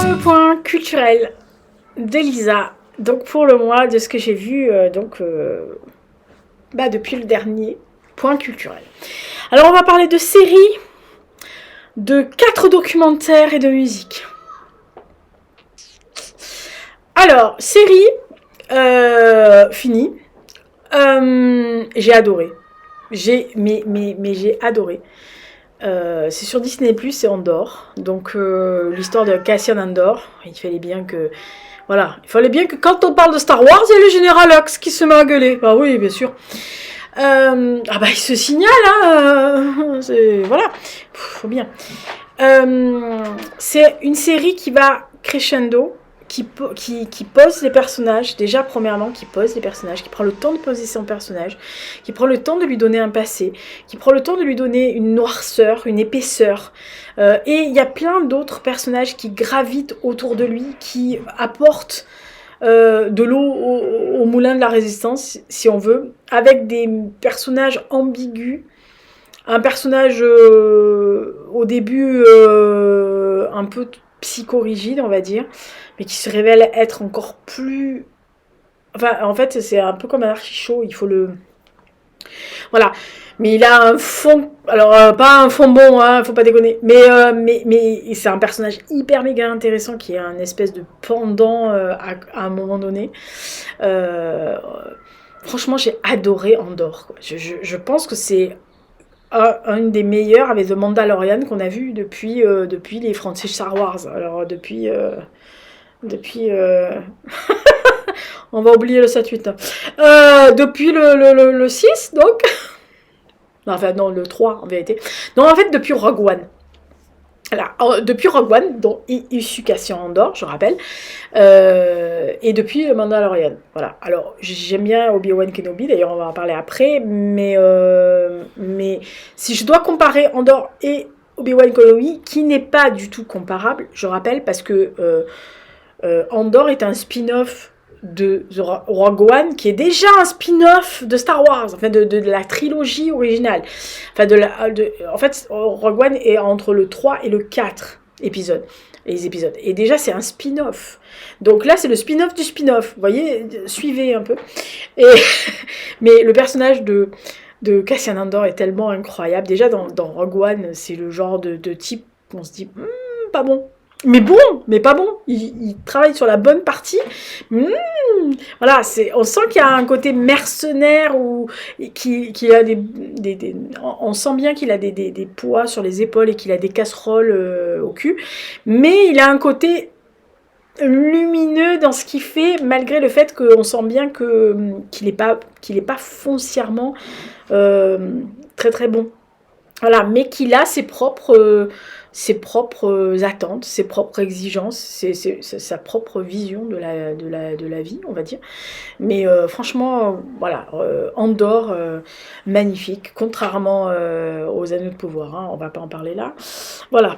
fameux point culturel d'Elisa. Donc pour le mois de ce que j'ai vu depuis le dernier point culturel. Alors on va parler de séries, de 4 documentaires et de musique. Alors, série, fini. J'ai adoré. J'ai adoré. C'est sur Disney+, c'est Andor. Donc l'histoire de Cassian Andor. Il fallait bien que quand on parle de Star Wars, il y a le général Hux qui se met à gueuler. Bah oui, bien sûr. Il se signale, voilà, faut bien. C'est une série qui va crescendo, qui pose les personnages, déjà premièrement, qui pose les personnages, qui prend le temps de poser son personnage, qui prend le temps de lui donner un passé, qui prend le temps de lui donner une noirceur, une épaisseur. Et il y a plein d'autres personnages qui gravitent autour de lui, qui apportent de l'eau au moulin de la résistance, si on veut, avec des personnages ambigus. Un personnage au début un peu psychorigide, on va dire, mais qui se révèle être encore plus... Enfin, en fait, c'est un peu comme un artichaut, il faut le... Voilà. Mais il a un fond... Alors, pas un fond bon, faut pas déconner. Mais c'est un personnage hyper méga intéressant qui est un espèce de pendant à un moment donné. Franchement, j'ai adoré Andor, quoi. Je pense que c'est un des meilleurs avec The Mandalorian qu'on a vu depuis les franchises Star Wars. Alors, depuis on va oublier le 7-8. Depuis le 6, donc. Non, le 3 en vérité. Non, en fait, depuis Rogue One. Alors, depuis Rogue One, dont issu Cassian Andor, je rappelle, et depuis le Mandalorian. Voilà. Alors, j'aime bien Obi-Wan Kenobi, d'ailleurs, on va en parler après, mais si je dois comparer Andor et Obi-Wan Kenobi, qui n'est pas du tout comparable, je rappelle, parce que Andor est un spin-off de Rogue One, qui est déjà un spin-off de Star Wars, enfin de la trilogie originale. Enfin, en fait, Rogue One est entre le 3 et le 4 épisodes. Les épisodes. Et déjà, c'est un spin-off. Donc là, c'est le spin-off du spin-off. Vous voyez, suivez un peu. Mais le personnage de Cassian Andor est tellement incroyable. Déjà, dans Rogue One, c'est le genre de type qu'on se dit, pas bon. Mais bon, mais pas bon. Il travaille sur la bonne partie. Voilà, on sent qu'il y a un côté mercenaire qu'il a on sent bien qu'il a des poids sur les épaules et qu'il a des casseroles au cul. Mais il a un côté lumineux dans ce qu'il fait, malgré le fait qu'on sent bien qu'il est pas foncièrement très très bon. Voilà, mais qu'il a ses propres attentes, ses propres exigences, c'est sa propre vision de la vie, on va dire. Mais franchement, voilà, Andor, magnifique, contrairement aux Anneaux de pouvoir, on va pas en parler là. Voilà,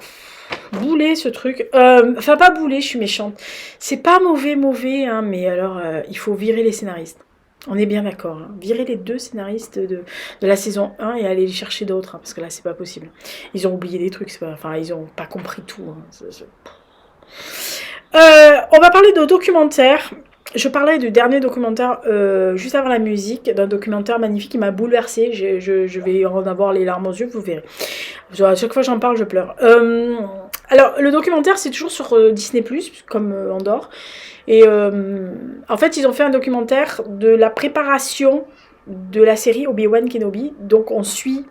boulet ce truc. Enfin, pas boulet, je suis méchante. C'est pas mauvais, mais alors, il faut virer les scénaristes. On est bien d'accord. Virer les 2 scénaristes de la saison 1 et aller les chercher d'autres, parce que là, c'est pas possible. Ils ont oublié des trucs, ils ont pas compris tout. On va parler de documentaire. Je parlais du dernier documentaire juste avant la musique, d'un documentaire magnifique qui m'a bouleversée. Je vais en avoir les larmes aux yeux, vous verrez. À chaque fois que j'en parle, je pleure. Alors, le documentaire, c'est toujours sur Disney+, comme Andor. Et en fait, ils ont fait un documentaire de la préparation de la série Obi-Wan Kenobi. Donc, on suit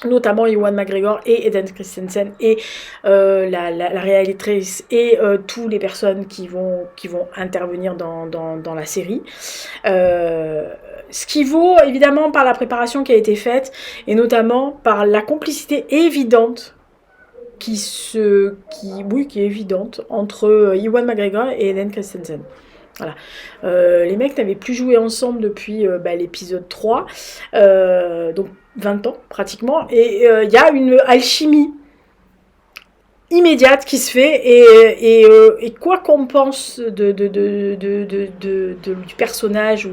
notamment Ewan McGregor et Hayden Christensen et la réalisatrice et toutes les personnes qui vont intervenir dans la série. Ce qui vaut évidemment par la préparation qui a été faite et notamment par la complicité évidente qui est évidente entre Ewan McGregor et Hayden Christensen. Voilà. Les mecs n'avaient plus joué ensemble depuis l'épisode 3, donc 20 ans pratiquement, et il y a une alchimie immédiate qui se fait et quoi qu'on pense du personnage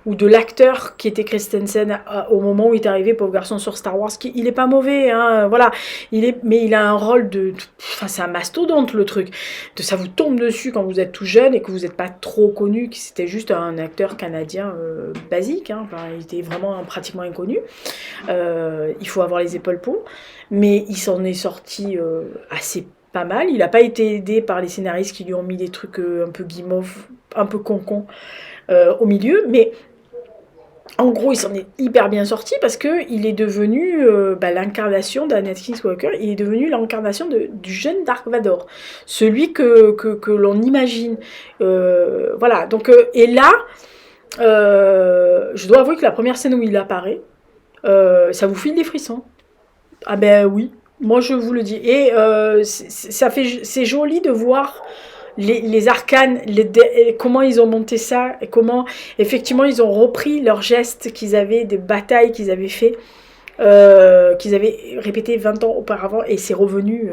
ou de l'acteur qui était Christensen au moment où il est arrivé, pauvre garçon, sur Star Wars, il est pas mauvais, hein, voilà, mais il a un rôle enfin c'est un mastodonte le truc, ça vous tombe dessus quand vous êtes tout jeune et que vous n'êtes pas trop connu, que c'était juste un acteur canadien basique, hein, enfin, il était vraiment pratiquement inconnu, il faut avoir les épaules pour, mais il s'en est sorti assez pas mal. Il n'a pas été aidé par les scénaristes qui lui ont mis des trucs un peu guimauve, un peu concon au milieu, mais en gros, il s'en est hyper bien sorti parce qu'il est devenu l'incarnation d'Anakin Skywalker, il est devenu l'incarnation du jeune Dark Vador, celui que l'on imagine. Voilà, donc, et là, je dois avouer que la première scène où il apparaît, ça vous file des frissons. Ah ben oui, moi je vous le dis. Et c'est joli de voir les arcanes, comment ils ont monté ça, et comment effectivement ils ont repris leurs gestes qu'ils avaient, des batailles qu'ils avaient fait, qu'ils avaient répété 20 ans auparavant, et c'est revenu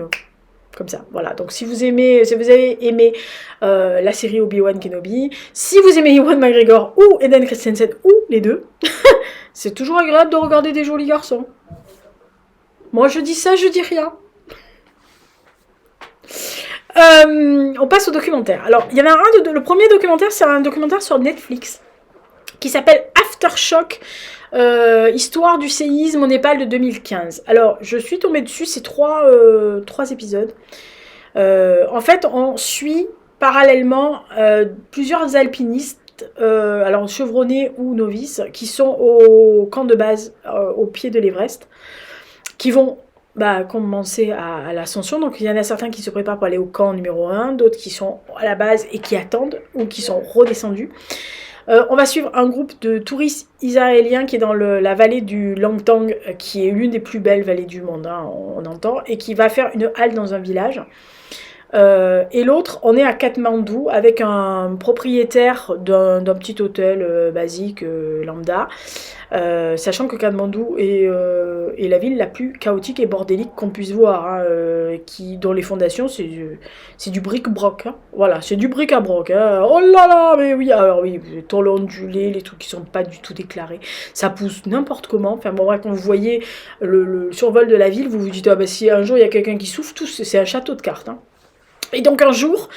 comme ça. Voilà, donc si vous avez aimé la série Obi-Wan Kenobi, si vous aimez Ewan McGregor ou Hayden Christensen, ou les deux, c'est toujours agréable de regarder des jolis garçons. Moi, je dis ça, je dis rien. On passe au documentaire. Alors, il y en a le premier documentaire, c'est un documentaire sur Netflix qui s'appelle Aftershock, histoire du séisme au Népal de 2015. Alors, je suis tombée dessus, c'est trois épisodes. En fait, on suit parallèlement plusieurs alpinistes, alors chevronnés ou novices, qui sont au camp de base, au pied de l'Everest, qui vont commencer à l'ascension. Donc il y en a certains qui se préparent pour aller au camp numéro 1, d'autres qui sont à la base et qui attendent ou qui sont redescendus. On va suivre un groupe de touristes israéliens qui est dans la vallée du Langtang, qui est l'une des plus belles vallées du monde, hein, on entend, et qui va faire une halte dans un village. Et l'autre, on est à Katmandou avec un propriétaire d'un petit hôtel basique, lambda, sachant que Katmandou est la ville la plus chaotique et bordélique qu'on puisse voir, hein, dont les fondations c'est du bric-broc, hein. Voilà, c'est du bric-à-broc, hein. Oh là là, mais oui, alors oui, les tôles ondulées, les trucs qui sont pas du tout déclarés, ça pousse n'importe comment. Enfin bon, quand vous voyez le survol de la ville, vous vous dites, ah bah si un jour il y a quelqu'un qui souffle, c'est un château de cartes, hein. Et donc un jour,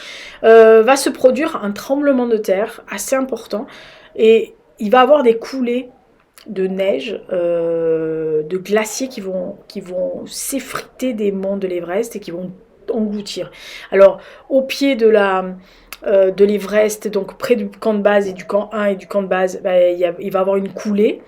va se produire un tremblement de terre assez important, et il va y avoir des coulées de neige, de glaciers qui vont s'effriter des monts de l'Everest et qui vont engloutir. Alors, au pied de l'Everest, donc près du camp de base et du camp 1 et du camp de base, il va y avoir une coulée,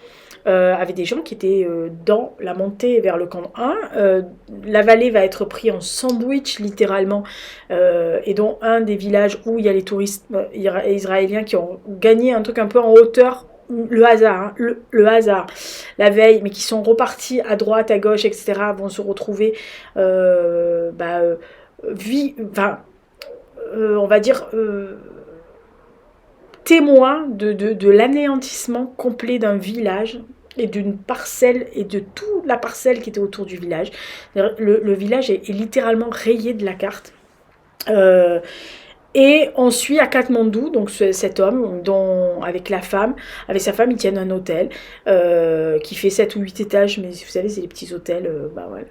avec des gens qui étaient dans la montée vers le camp 1. La vallée va être prise en sandwich littéralement, et dont un des villages où il y a les touristes israéliens qui ont gagné un truc un peu en hauteur, le hasard, hein, le hasard, la veille, mais qui sont repartis à droite, à gauche, etc., vont se retrouver on va dire témoin de l'anéantissement complet d'un village et d'une parcelle et de toute la parcelle qui était autour du village. Le village est littéralement rayé de la carte. Et on suit à Katmandou, donc cet homme, avec sa femme, ils tiennent un hôtel qui fait 7 ou 8 étages, mais vous savez, c'est les petits hôtels, voilà,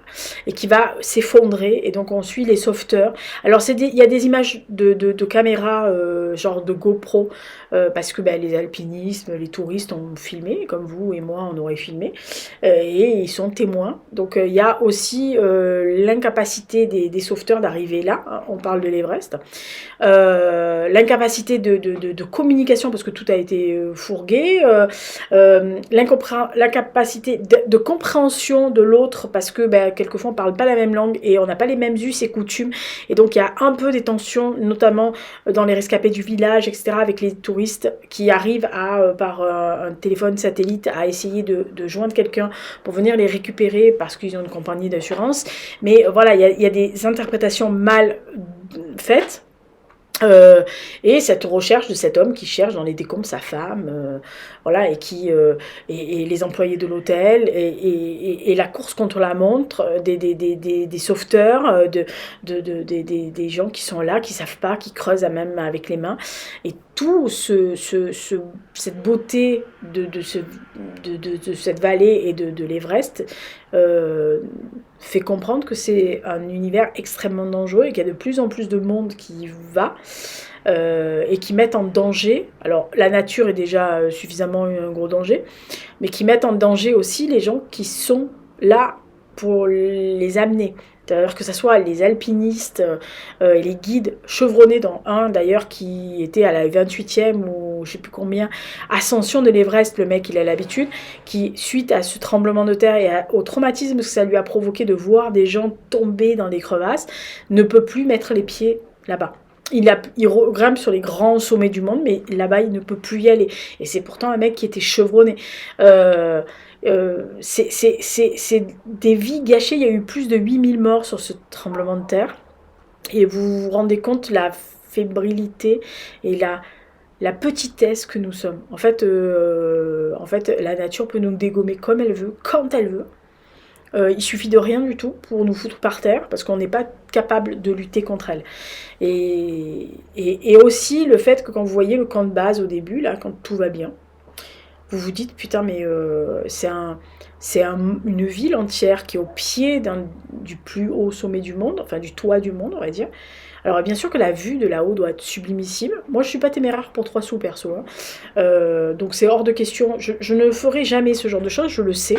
et qui va s'effondrer, et donc on suit les sauveteurs. Alors il y a des images de caméras, genre de GoPro, parce que les alpinistes, les touristes ont filmé, comme vous et moi on aurait filmé, et ils sont témoins. Donc il y a aussi l'incapacité des sauveteurs d'arriver là, hein, on parle de l'Everest. L'incapacité de communication parce que tout a été fourgué, l'incapacité de compréhension de l'autre parce que quelquefois on parle pas la même langue et on n'a pas les mêmes us et coutumes, et donc il y a un peu des tensions, notamment dans les rescapés du village, etc., avec les touristes qui arrivent par un téléphone satellite à essayer de joindre quelqu'un pour venir les récupérer parce qu'ils ont une compagnie d'assurance, mais voilà, il y a des interprétations mal faites. Euh, et cette recherche de cet homme qui cherche dans les décombres sa femme, voilà, et les employés de l'hôtel, et la course contre la montre des sauveteurs, des gens qui sont là, qui savent pas, qui creusent même avec les mains, et tout cette beauté de cette vallée et de l'Everest euh, fait comprendre que c'est un univers extrêmement dangereux et qu'il y a de plus en plus de monde qui y va et qui mettent en danger, alors la nature est déjà suffisamment un gros danger, mais qui mettent en danger aussi les gens qui sont là pour les amener. C'est-à-dire que ce soit les alpinistes et les guides chevronnés, dans un d'ailleurs qui était à la 28e ou je sais plus combien, ascension de l'Everest, le mec il a l'habitude, qui suite à ce tremblement de terre et au traumatisme que ça lui a provoqué de voir des gens tomber dans des crevasses, ne peut plus mettre les pieds là-bas. Il grimpe sur les grands sommets du monde, mais là-bas, il ne peut plus y aller. Et c'est pourtant un mec qui était chevronné. C'est des vies gâchées. Il y a eu plus de 8000 morts sur ce tremblement de terre. Et vous vous rendez compte la fébrilité et la petitesse que nous sommes. En fait, la nature peut nous dégommer comme elle veut, quand elle veut. Il suffit de rien du tout pour nous foutre par terre parce qu'on n'est pas capable de lutter contre elle. Et aussi le fait que quand vous voyez le camp de base au début, là, quand tout va bien, vous vous dites putain mais une ville entière qui est au pied du plus haut sommet du monde, enfin du toit du monde on va dire. Alors bien sûr que la vue de là-haut doit être sublimissime. Moi je suis pas téméraire pour 3 sous perso, hein. Donc c'est hors de question. Je ne ferai jamais ce genre de choses, je le sais.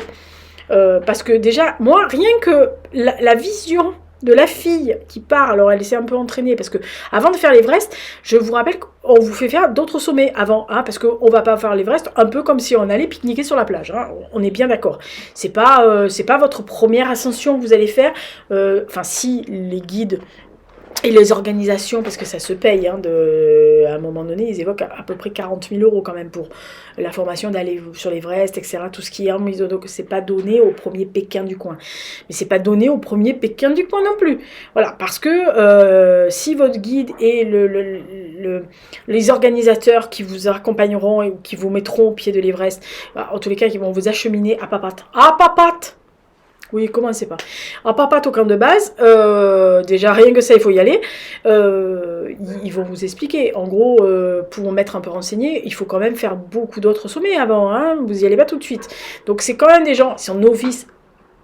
Parce que déjà, moi, rien que la vision de la fille qui part, alors elle s'est un peu entraînée, parce que avant de faire l'Everest, je vous rappelle qu'on vous fait faire d'autres sommets avant, hein, parce qu'on va pas faire l'Everest un peu comme si on allait pique-niquer sur la plage, hein, on est bien d'accord. C'est pas votre première ascension que vous allez faire, enfin si les guides et les organisations, parce que ça se paye, hein, à un moment donné, ils évoquent à peu près 40 000 € quand même pour la formation d'aller sur l'Everest, etc. Tout ce qui est en mise donc c'est pas donné au premier Pékin du coin. Mais c'est pas donné au premier Pékin du coin non plus. Voilà, parce que si votre guide et les organisateurs qui vous accompagneront et qui vous mettront au pied de l'Everest, en tous les cas, qui vont vous acheminer à papate. À papate! Oui, commencez pas. En papate au camp de base, déjà rien que ça, il faut y aller. Ils vont vous expliquer. En gros, pour vous mettre un peu renseigné, il faut quand même faire beaucoup d'autres sommets avant. Hein, vous y allez pas tout de suite. Donc c'est quand même des gens qui sont novices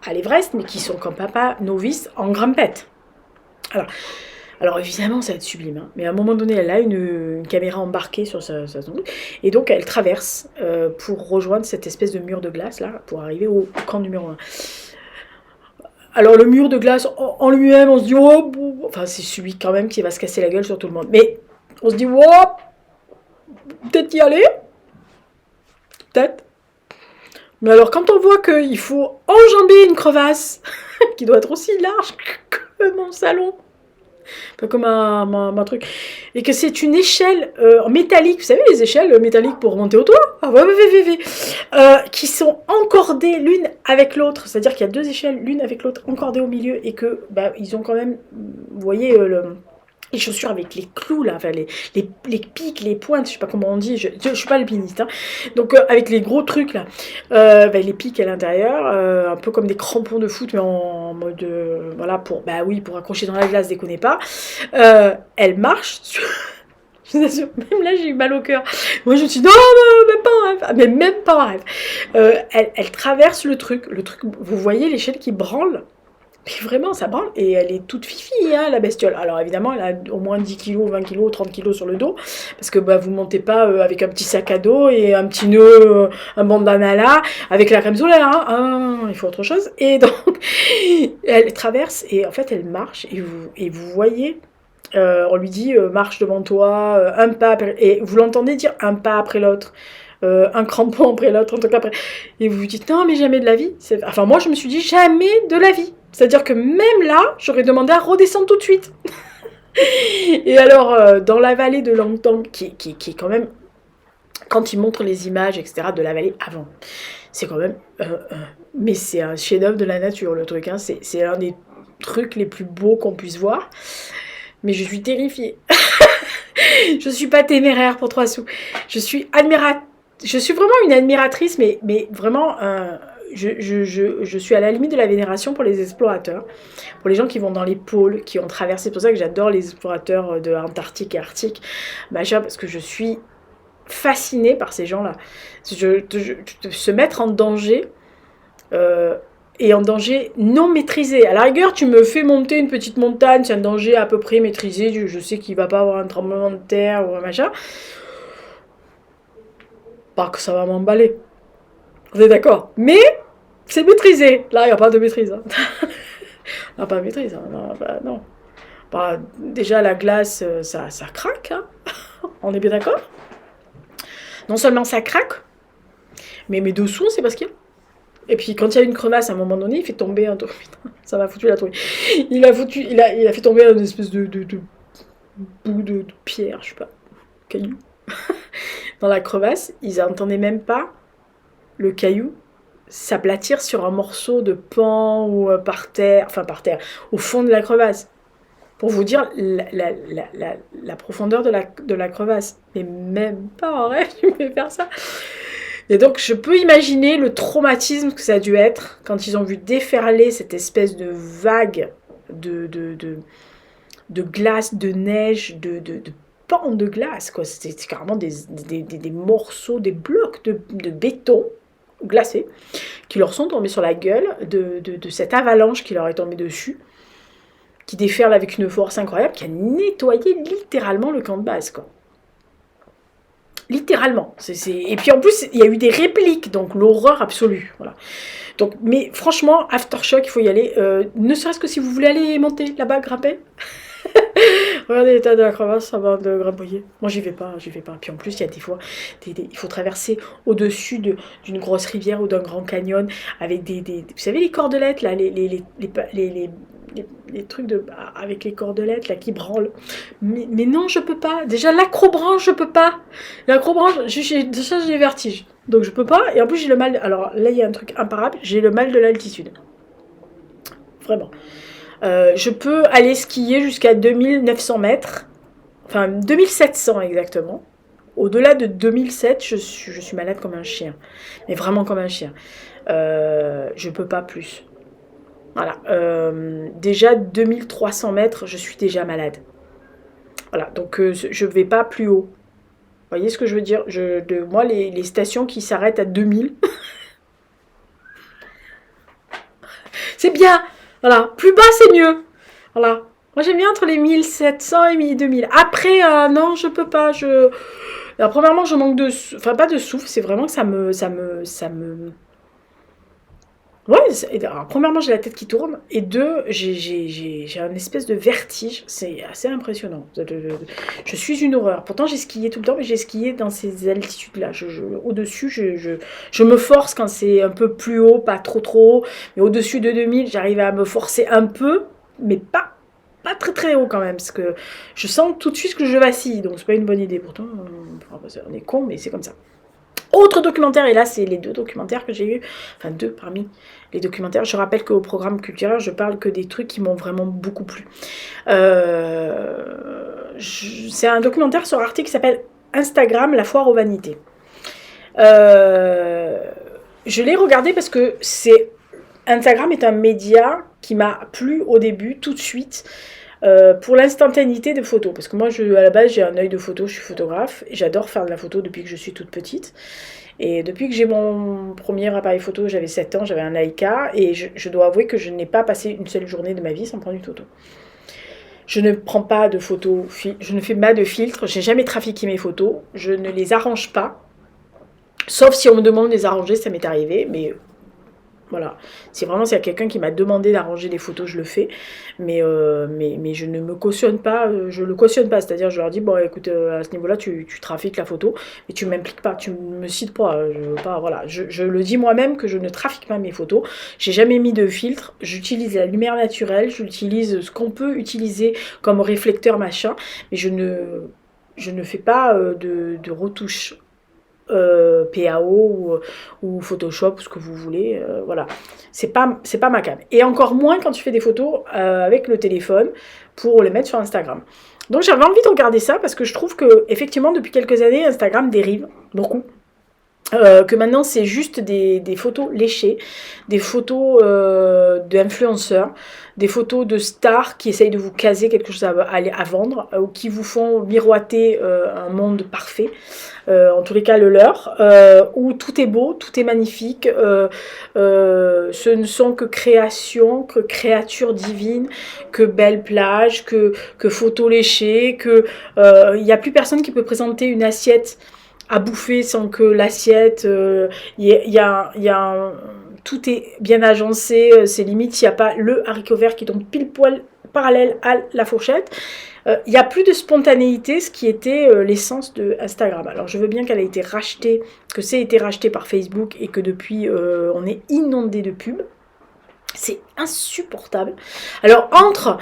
à l'Everest, mais qui sont comme papa novices en grimpette. Alors évidemment, ça va être sublime. Hein, mais à un moment donné, elle a une caméra embarquée sur sa truc, et donc elle traverse pour rejoindre cette espèce de mur de glace là, pour arriver au camp numéro 1. Alors le mur de glace en lui-même, on se dit oh, enfin c'est celui quand même qui va se casser la gueule sur tout le monde. Mais on se dit oh, peut-être y aller, peut-être. Mais alors quand on voit qu'il faut enjamber une crevasse qui doit être aussi large que mon salon, pas comme un truc, et que c'est une échelle en métallique, vous savez les échelles métalliques pour monter au toit, qui sont encordées l'une avec l'autre, c'est-à-dire qu'il y a 2 échelles l'une avec l'autre encordées au milieu, et que ils ont quand même, vous voyez les chaussures avec les clous là, enfin les pics, les pointes, je sais pas comment on dit, je suis pas alpiniste, hein. Donc avec les gros trucs là, les pics à l'intérieur, un peu comme des crampons de foot mais en mode voilà pour accrocher dans la glace, déconnez pas. Elle marche sur... Je vous assure, même là j'ai eu mal au cœur. Moi je me suis dit non, même pas en rêve, mais même pas en rêve. Elle traverse le truc, vous voyez l'échelle qui branle. Mais vraiment, ça branle, et elle est toute fifi, hein, la bestiole. Alors évidemment, elle a au moins 10 kilos, 20 kilos, 30 kilos sur le dos, parce que vous montez pas avec un petit sac à dos et un petit nœud, un bandana là, avec la crème solaire, hein, il faut autre chose. Et donc, elle traverse, et en fait, elle marche, et vous voyez, on lui dit, marche devant toi, un pas, après, et vous l'entendez dire un pas après l'autre. Un crampon après l'autre, un truc après. Et vous vous dites, non, mais jamais de la vie. Enfin, moi, je me suis dit, jamais de la vie. C'est-à-dire que même là, j'aurais demandé à redescendre tout de suite. Et alors, dans la vallée de Langtang, qui est quand même, quand ils montrent les images, etc., de la vallée avant, c'est quand même... mais c'est un chef-d'œuvre de la nature, le truc. Hein. C'est l'un des trucs les plus beaux qu'on puisse voir. Mais je suis terrifiée. Je suis pas téméraire pour 3 sous. Je suis vraiment une admiratrice, mais vraiment, je suis à la limite de la vénération pour les explorateurs, pour les gens qui vont dans les pôles, qui ont traversé. C'est pour ça que j'adore les explorateurs de Antarctique et Arctique, machin, parce que je suis fascinée par ces gens-là. Se mettre en danger, et en danger non maîtrisé. À la rigueur, tu me fais monter une petite montagne, c'est un danger à peu près maîtrisé, je sais qu'il va pas avoir un tremblement de terre ou un machin. Pas que ça va m'emballer. Vous êtes d'accord? Mais c'est maîtrisé. Là, il n'y a pas de maîtrise. Hein. Il n'y a pas de maîtrise. Hein. Non, bah, non. Bah, déjà, la glace, ça craque. Hein. On est bien d'accord? Non seulement ça craque, mais mes dessous, c'est parce qu'il y a. Et puis quand il y a une crevasse, à un moment donné, il fait tomber un truc. Ça m'a foutu la trouille. Il a fait tomber une espèce de bout de pierre, je sais pas, caillou. Dans la crevasse, ils n'entendaient même pas le caillou s'aplatir sur un morceau de pan ou par terre, au fond de la crevasse. Pour vous dire la profondeur de la crevasse. Mais même pas en rêve, tu me fais faire ça. Et donc, je peux imaginer le traumatisme que ça a dû être quand ils ont vu déferler cette espèce de vague de glace, de neige, de pans de glace, quoi. C'était carrément des morceaux, des blocs de béton glacés qui leur sont tombés sur la gueule de cette avalanche qui leur est tombée dessus, qui déferle avec une force incroyable, qui a nettoyé littéralement le camp de base, quoi. Littéralement. Et puis en plus, il y a eu des répliques, donc l'horreur absolue. Voilà. Donc, mais franchement, Aftershock, il faut y aller. Ne serait-ce que si vous voulez aller monter là-bas, grimper. Regardez l'état de la crevasse avant de grimper. Moi, j'y vais pas. Puis en plus, il y a des fois, il faut traverser au-dessus d'une grosse rivière ou d'un grand canyon avec vous savez, les cordelettes, là, les trucs avec les cordelettes là qui branlent. Mais non, je peux pas. Déjà l'acrobranche, je peux pas. L'acrobranche, j'ai des vertiges. Donc je peux pas. Et en plus j'ai le mal. Alors là il y a un truc imparable. J'ai le mal de l'altitude. Vraiment. Je peux aller skier jusqu'à 2900 mètres. Enfin 2700 exactement. Au-delà de 2007, je suis malade comme un chien. Mais vraiment comme un chien. Je peux pas plus. Voilà, déjà 2300 mètres, je suis déjà malade. Voilà, donc je ne vais pas plus haut. Vous voyez ce que je veux dire? Moi, les stations qui s'arrêtent à 2000, c'est bien. Voilà, plus bas, c'est mieux. Voilà. Moi, j'aime bien entre les 1700 et 2000. Après, non, je peux pas. Alors, premièrement, je manque de... Enfin, pas de souffle, c'est vraiment que ça me... Ouais, alors, premièrement, j'ai la tête qui tourne, et deux, j'ai un espèce de vertige, c'est assez impressionnant. Je suis une horreur. Pourtant, j'ai skié tout le temps, mais j'ai skié dans ces altitudes-là. Au-dessus, je me force quand c'est un peu plus haut, pas trop haut, mais au-dessus de 2000, j'arrive à me forcer un peu, mais pas très très haut quand même, parce que je sens tout de suite que je vacille, donc c'est pas une bonne idée. Pourtant, on est con, mais c'est comme ça. Autre documentaire, et là c'est les 2 documentaires que j'ai vus, enfin 2 parmi les documentaires. Je rappelle qu'au programme culturel, je parle que des trucs qui m'ont vraiment beaucoup plu. C'est un documentaire sur Arte qui s'appelle Instagram, la foire aux vanités. Je l'ai regardé parce que Instagram est un média qui m'a plu au début, tout de suite. Pour l'instantanéité de photos, parce que moi à la base j'ai un œil de photo, je suis photographe et j'adore faire de la photo depuis que je suis toute petite, et depuis que j'ai mon premier appareil photo, j'avais 7 ans, j'avais un Leica, et je dois avouer que je n'ai pas passé une seule journée de ma vie sans prendre une photo. Je ne prends pas de photos, je ne fais pas de filtres, j'ai jamais trafiqué mes photos, je ne les arrange pas, sauf si on me demande de les arranger, ça m'est arrivé, mais voilà, s'il y a quelqu'un qui m'a demandé d'arranger des photos, je le fais, mais je ne me cautionne pas, je le cautionne pas, c'est-à-dire je leur dis, bon écoute, à ce niveau-là, tu trafiques la photo, mais tu m'impliques pas, tu me cites pas, voilà, je le dis moi-même que je ne trafique pas mes photos, j'ai jamais mis de filtre, j'utilise la lumière naturelle, j'utilise ce qu'on peut utiliser comme réflecteur machin, mais je ne fais pas de retouches. PAO ou Photoshop, ce que vous voulez, voilà, c'est pas ma cam. Et encore moins quand tu fais des photos avec le téléphone pour les mettre sur Instagram. Donc j'avais envie de regarder ça parce que je trouve que effectivement depuis quelques années Instagram dérive beaucoup. Que maintenant c'est juste des photos léchées, des photos d'influenceurs, des photos de stars qui essayent de vous caser quelque chose à vendre, ou qui vous font miroiter un monde parfait, en tous les cas le leur, où tout est beau, tout est magnifique, ce ne sont que créations, que créatures divines, que belles plages, que photos léchées, que il n'y a plus personne qui peut présenter une assiette à bouffer sans que l'assiette, tout est bien agencé, c'est limite, il n'y a pas le haricot vert qui tombe pile poil parallèle à la fourchette. Il n'y a plus de spontanéité, ce qui était l'essence de Instagram. Alors je veux bien qu'elle ait été rachetée, que c'est été racheté par Facebook et que depuis on est inondé de pubs. C'est insupportable. Alors, entre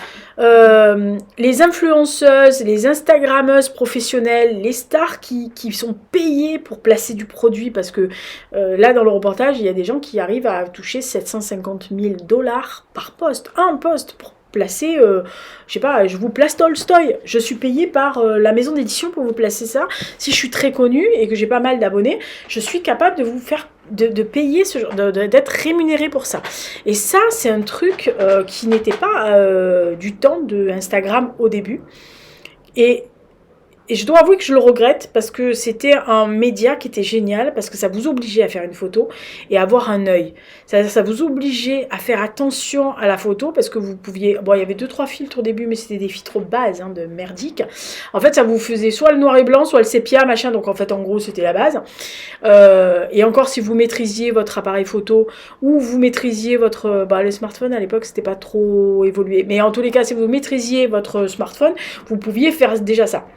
les influenceuses, les Instagrammeuses professionnelles, les stars qui sont payées pour placer du produit, parce que là, dans le reportage, il y a des gens qui arrivent à toucher 750 000 $ par poste. Un poste pour placer, je sais pas, je vous place Tolstoï. Je suis payée par la maison d'édition pour vous placer ça. Si je suis très connue et que j'ai pas mal d'abonnés, je suis capable de vous faire de payer ce genre, d'être rémunéré pour ça. Et ça, c'est un truc qui n'était pas du temps de Instagram au début. Et je dois avouer que je le regrette parce que c'était un média qui était génial, parce que ça vous obligeait à faire une photo et à avoir un œil. Ça vous obligeait à faire attention à la photo parce que vous pouviez... Bon, il y avait 2-3 filtres au début, mais c'était des filtres base, hein, de merdique. En fait, ça vous faisait soit le noir et blanc, soit le sépia, machin. Donc en fait, en gros, c'était la base. Et encore, si vous maîtrisiez votre appareil photo ou vous maîtrisiez votre... le smartphone, à l'époque, c'était pas trop évolué. Mais en tous les cas, si vous maîtrisiez votre smartphone, vous pouviez faire déjà ça.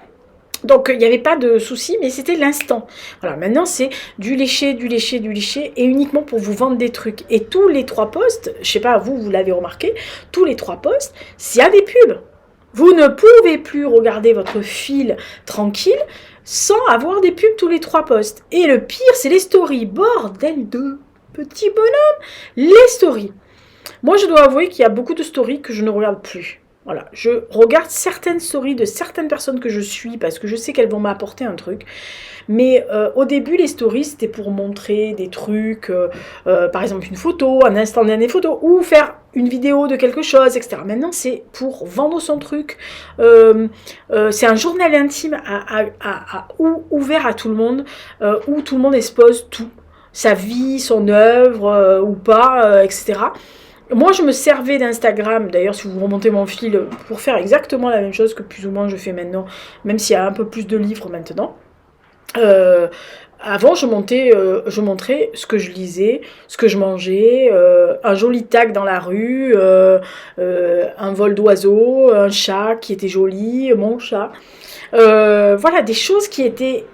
Donc il n'y avait pas de souci, mais c'était l'instant. Voilà, maintenant c'est du léché, du léché, du léché, et uniquement pour vous vendre des trucs. Et tous les 3 posts, je sais pas, vous l'avez remarqué, tous les 3 posts, s'il y a des pubs. Vous ne pouvez plus regarder votre fil tranquille sans avoir des pubs tous les 3 posts. Et le pire, c'est les stories. Bordel de petits bonhommes, les stories. Moi, je dois avouer qu'il y a beaucoup de stories que je ne regarde plus. Voilà, je regarde certaines stories de certaines personnes que je suis parce que je sais qu'elles vont m'apporter un truc. Mais au début, les stories, c'était pour montrer des trucs, par exemple une photo, un instantané photo, ou faire une vidéo de quelque chose, etc. Maintenant, c'est pour vendre son truc. C'est un journal intime ouvert à tout le monde, où tout le monde expose tout. Sa vie, son œuvre, ou pas, etc. Moi, je me servais d'Instagram, d'ailleurs, si vous remontez mon fil, pour faire exactement la même chose que plus ou moins je fais maintenant, même s'il y a un peu plus de livres maintenant. Avant, je montrais ce que je lisais, ce que je mangeais, un joli tag dans la rue, un vol d'oiseau, un chat qui était joli, mon chat. Voilà, des choses qui étaient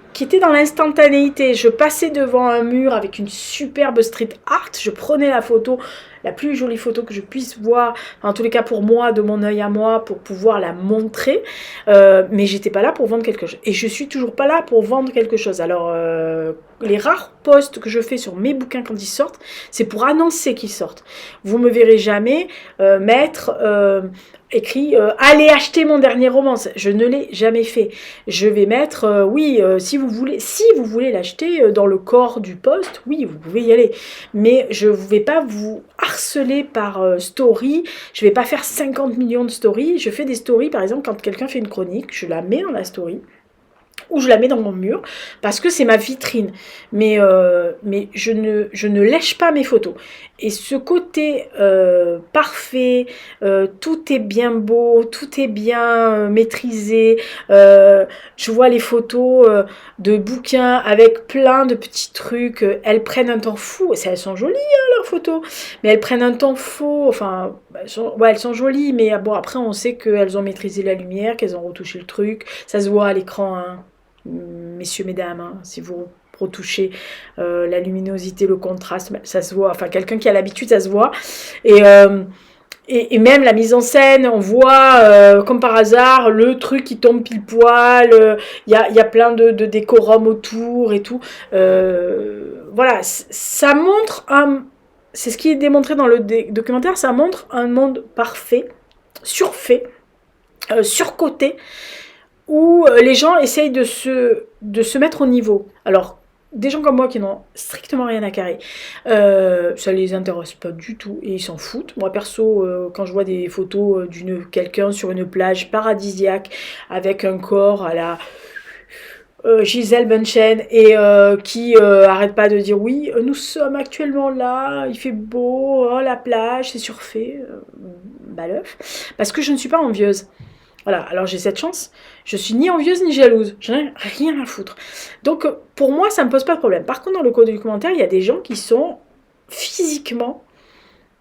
dans l'instantanéité. Je passais devant un mur avec une superbe street art, je prenais la photo, la plus jolie photo que je puisse voir, en tous les cas pour moi, de mon œil à moi, pour pouvoir la montrer, mais j'étais pas là pour vendre quelque chose. Et je suis toujours pas là pour vendre quelque chose. Alors, les rares posts que je fais sur mes bouquins quand ils sortent, c'est pour annoncer qu'ils sortent. Vous me verrez jamais mettre... écrit allez acheter mon dernier roman. Je ne l'ai jamais fait. Je vais mettre si vous voulez l'acheter dans le corps du post, oui, vous pouvez y aller. Mais je ne vais pas vous harceler par story. Je ne vais pas faire 50 millions de stories. Je fais des stories, par exemple, quand quelqu'un fait une chronique, je la mets dans la story. Ou je la mets dans mon mur, parce que c'est ma vitrine. Mais je ne lèche pas mes photos. Et ce côté parfait, tout est bien beau, tout est bien maîtrisé. Je vois les photos de bouquins avec plein de petits trucs. Elles prennent un temps fou. Elles sont jolies, hein, leurs photos. Mais elles prennent un temps faux. Enfin, elles sont jolies. Mais bon, après, on sait qu'elles ont maîtrisé la lumière, qu'elles ont retouché le truc. Ça se voit à l'écran, hein. Messieurs, mesdames, hein, si vous retouchez la luminosité, le contraste, ça se voit, enfin quelqu'un qui a l'habitude, ça se voit, et même la mise en scène, on voit comme par hasard le truc qui tombe pile poil, il y a plein de décorums autour et tout, voilà, ça montre c'est ce qui est démontré dans le documentaire, ça montre un monde parfait, surfait, surcotée où les gens essayent de se mettre au niveau. Alors, des gens comme moi qui n'ont strictement rien à carrer, ça les intéresse pas du tout et ils s'en foutent. Moi perso, quand je vois des photos quelqu'un sur une plage paradisiaque avec un corps à la Gisèle Bunchen et qui arrête pas de dire oui, nous sommes actuellement là, il fait beau, oh, la plage, c'est surfait, bah l'œuf, parce que je ne suis pas envieuse. Voilà, alors j'ai cette chance, je suis ni envieuse ni jalouse, j'en ai rien à foutre. Donc pour moi, ça me pose pas de problème. Par contre, dans le code documentaire, il y a des gens qui sont physiquement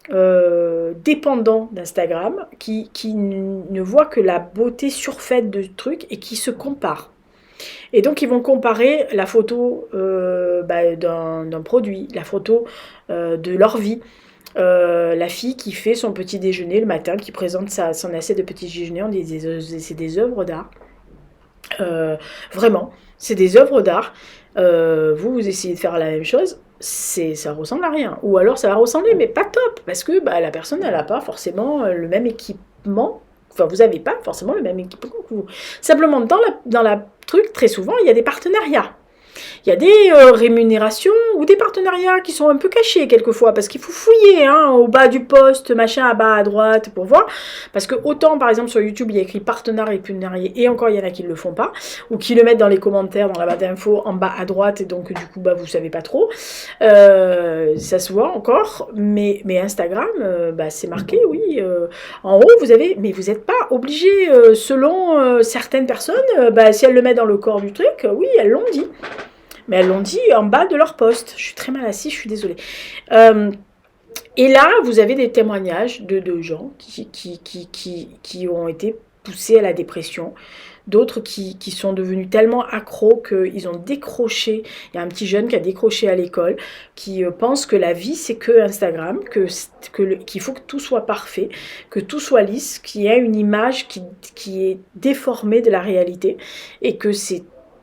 dépendants d'Instagram, qui ne voient que la beauté surfaite de trucs et qui se comparent. Et donc ils vont comparer la photo d'un produit, la photo de leur vie. La fille qui fait son petit déjeuner le matin, qui présente son assiette de petit déjeuner, c'est des œuvres d'art. Vraiment, c'est des œuvres d'art. Vous essayez de faire la même chose, ça ressemble à rien. Ou alors ça va ressembler, mais pas top, parce que la personne, elle n'a pas forcément le même équipement. Enfin, vous n'avez pas forcément le même équipement que vous. Simplement, dans la truc, très souvent, il y a des partenariats. Il y a des rémunérations ou des partenariats qui sont un peu cachés quelquefois, parce qu'il faut fouiller au bas du poste, machin, à bas à droite pour voir. Parce que autant par exemple sur YouTube il y a écrit partenariat et encore il y en a qui ne le font pas, ou qui le mettent dans les commentaires, dans la barre d'infos en bas à droite, et donc du coup vous savez pas trop. Ça se voit encore, mais Instagram, c'est marqué, oui. En haut vous avez, mais vous n'êtes pas obligé, selon certaines personnes, si elles le mettent dans le corps du truc, oui, elles l'ont dit. Mais elles l'ont dit en bas de leur poste. Je suis très mal assise, je suis désolée. Et là, vous avez des témoignages de gens qui ont été poussés à la dépression. D'autres qui sont devenus tellement accros qu'ils ont décroché. Il y a un petit jeune qui a décroché à l'école, qui pense que la vie, c'est que Instagram, qu'il faut que tout soit parfait, que tout soit lisse, qu'il y a une image qui est déformée de la réalité, et que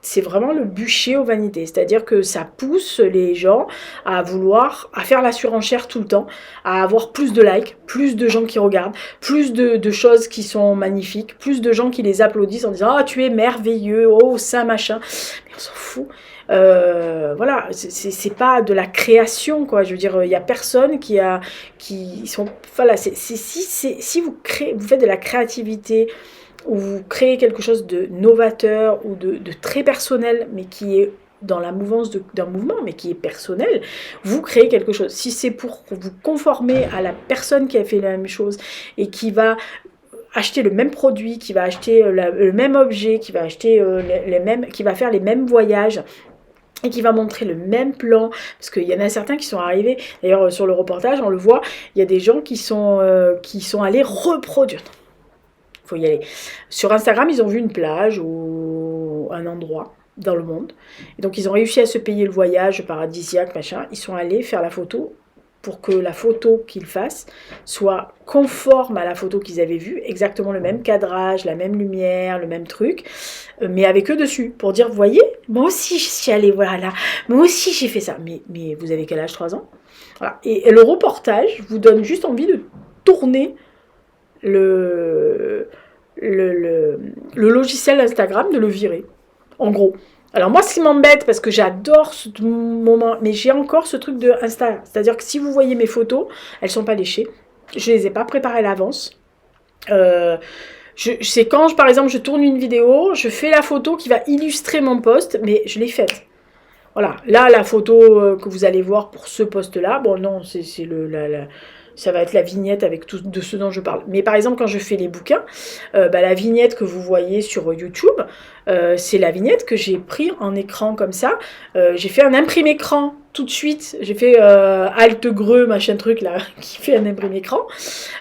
c'est vraiment le bûcher aux vanités, c'est-à-dire que ça pousse les gens à faire la surenchère tout le temps, à avoir plus de likes, plus de gens qui regardent, plus de choses qui sont magnifiques, plus de gens qui les applaudissent en disant « Oh, tu es merveilleux, oh, ça, machin ». Mais on s'en fout. Voilà, c'est pas de la création, quoi. Je veux dire, il y a personne voilà, si vous faites de la créativité, où vous créez quelque chose de novateur ou de très personnel, mais qui est dans la mouvance d'un mouvement, mais qui est personnel, vous créez quelque chose. Si c'est pour vous conformer à la personne qui a fait la même chose et qui va acheter le même produit, qui va acheter le même objet, qui va acheter qui va faire les mêmes voyages, et qui va montrer le même plan, parce qu'il y en a certains qui sont arrivés, d'ailleurs sur le reportage, on le voit, il y a des gens qui sont allés reproduire. Faut y aller. Sur Instagram, ils ont vu une plage ou un endroit dans le monde. Et donc, ils ont réussi à se payer le voyage paradisiaque, machin. Ils sont allés faire la photo pour que la photo qu'ils fassent soit conforme à la photo qu'ils avaient vue, exactement le même cadrage, la même lumière, le même truc, mais avec eux dessus, pour dire, vous voyez, moi aussi je suis allée, voilà, moi aussi j'ai fait ça. Mais vous avez quel âge, 3 ans? Voilà. Et le reportage vous donne juste envie de tourner le logiciel Instagram, de le virer, en gros. Alors moi, ce qui m'embête, parce que j'adore ce moment, mais j'ai encore ce truc de Insta, c'est-à-dire que si vous voyez mes photos, elles sont pas léchées, je les ai pas préparées à l'avance. C'est quand, par exemple, je tourne une vidéo, je fais la photo qui va illustrer mon post, mais je l'ai faite. Voilà, là, la photo que vous allez voir pour ce post-là, bon non, c'est ça va être la vignette avec tout de ce dont je parle. Mais par exemple, quand je fais les bouquins, la vignette que vous voyez sur YouTube, c'est la vignette que j'ai pris en écran comme ça. J'ai fait un imprimé écran tout de suite. J'ai fait Alt Greux, machin truc là, qui fait un imprimé écran.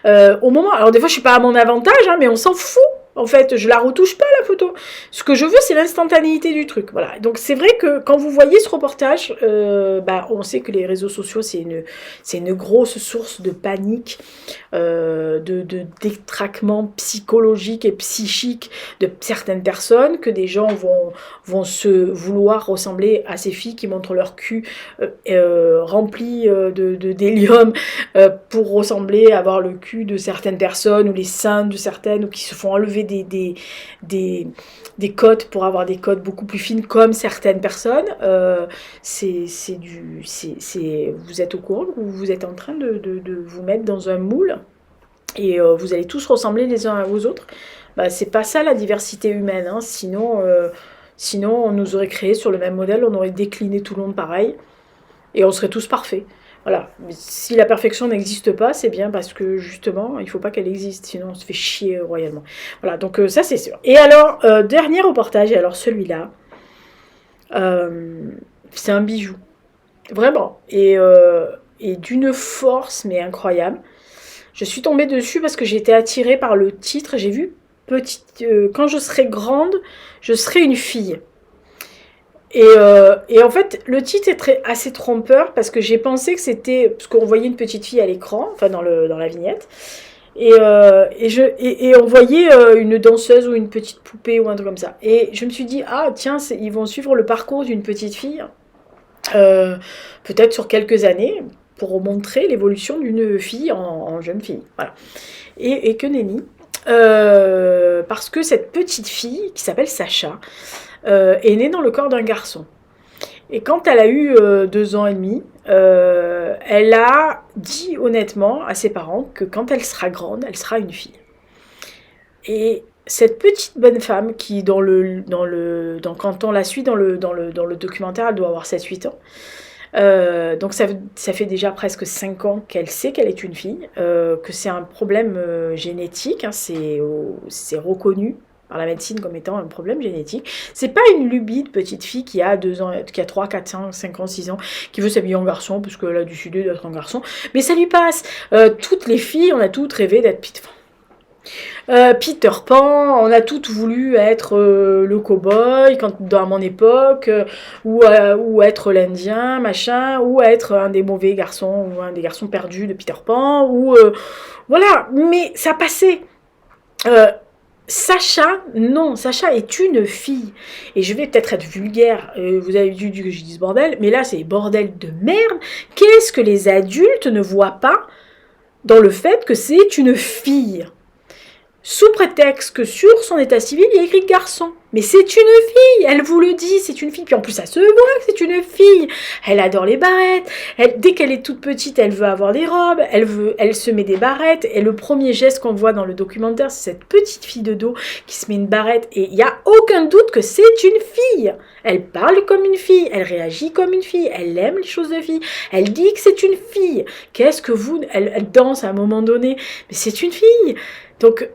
Au moment, alors des fois je suis pas à mon avantage, mais on s'en fout. En fait, je la retouche pas la photo. Ce que je veux, c'est l'instantanéité du truc. Voilà. Donc c'est vrai que quand vous voyez ce reportage, on sait que les réseaux sociaux, c'est une grosse source de panique, de détraquement psychologique et psychique de certaines personnes, que des gens vont se vouloir ressembler à ces filles qui montrent leur cul rempli d'hélium pour ressembler, avoir le cul de certaines personnes ou les seins de certaines, ou qui se font enlever des codes pour avoir des codes beaucoup plus fines comme certaines personnes. Vous êtes au courant, vous êtes en train de vous mettre dans un moule et vous allez tous ressembler les uns aux autres. Bah, c'est pas ça la diversité humaine, hein. Sinon, on nous aurait créé sur le même modèle, on aurait décliné tout le monde pareil et on serait tous parfaits. Voilà. Mais si la perfection n'existe pas, c'est bien parce que justement, il ne faut pas qu'elle existe, sinon on se fait chier royalement. Voilà, donc ça c'est sûr. Et alors, dernier reportage, et alors celui-là, c'est un bijou. Vraiment. Et d'une force, mais incroyable. Je suis tombée dessus parce que j'ai été attirée par le titre. J'ai vu quand je serai grande, je serai une fille. Et en fait, le titre est assez trompeur parce que j'ai pensé que c'était... Parce qu'on voyait une petite fille à l'écran, enfin dans la vignette. Et on voyait une danseuse ou une petite poupée ou un truc comme ça. Et je me suis dit, ah tiens, ils vont suivre le parcours d'une petite fille. Peut-être sur quelques années, pour montrer l'évolution d'une fille en jeune fille. Voilà. Et que nenni. Parce que cette petite fille, qui s'appelle Sacha, est née dans le corps d'un garçon. Et quand elle a eu 2 ans et demi, elle a dit honnêtement à ses parents que quand elle sera grande, elle sera une fille. Et cette petite bonne femme qui, quand on la suit dans le documentaire, elle doit avoir 7-8 ans. Donc ça fait déjà presque 5 ans qu'elle sait qu'elle est une fille, que c'est un problème génétique, hein, c'est reconnu par la médecine comme étant un problème génétique. C'est pas une lubie de petite fille qui a 2 ans, qui a 3, 4, 5 ans, 6 ans, qui veut s'habiller en garçon parce qu'elle a décidé d'être un garçon, mais ça lui passe. Toutes les filles, on a toutes rêvé d'être Peter Pan, on a toutes voulu être le cow-boy dans mon époque, ou être l'Indien, machin, ou être un des mauvais garçons, ou un des garçons perdus de Peter Pan, voilà, mais ça passait. Sacha, non, Sacha est une fille. Et je vais peut-être être vulgaire, vous avez dû que je dise bordel, mais là c'est bordel de merde. Qu'est-ce que les adultes ne voient pas dans le fait que c'est une fille ? Sous prétexte que sur son état civil, il y a écrit garçon. Mais c'est une fille, elle vous le dit, c'est une fille. Puis en plus, ça se voit que c'est une fille. Elle adore les barrettes. Dès qu'elle est toute petite, elle veut avoir des robes. Elle se met des barrettes. Et le premier geste qu'on voit dans le documentaire, c'est cette petite fille de dos qui se met une barrette. Et il n'y a aucun doute que c'est une fille. Elle parle comme une fille. Elle réagit comme une fille. Elle aime les choses de fille. Elle dit que c'est une fille. Qu'est-ce que vous... Elle danse à un moment donné. Mais c'est une fille. Donc...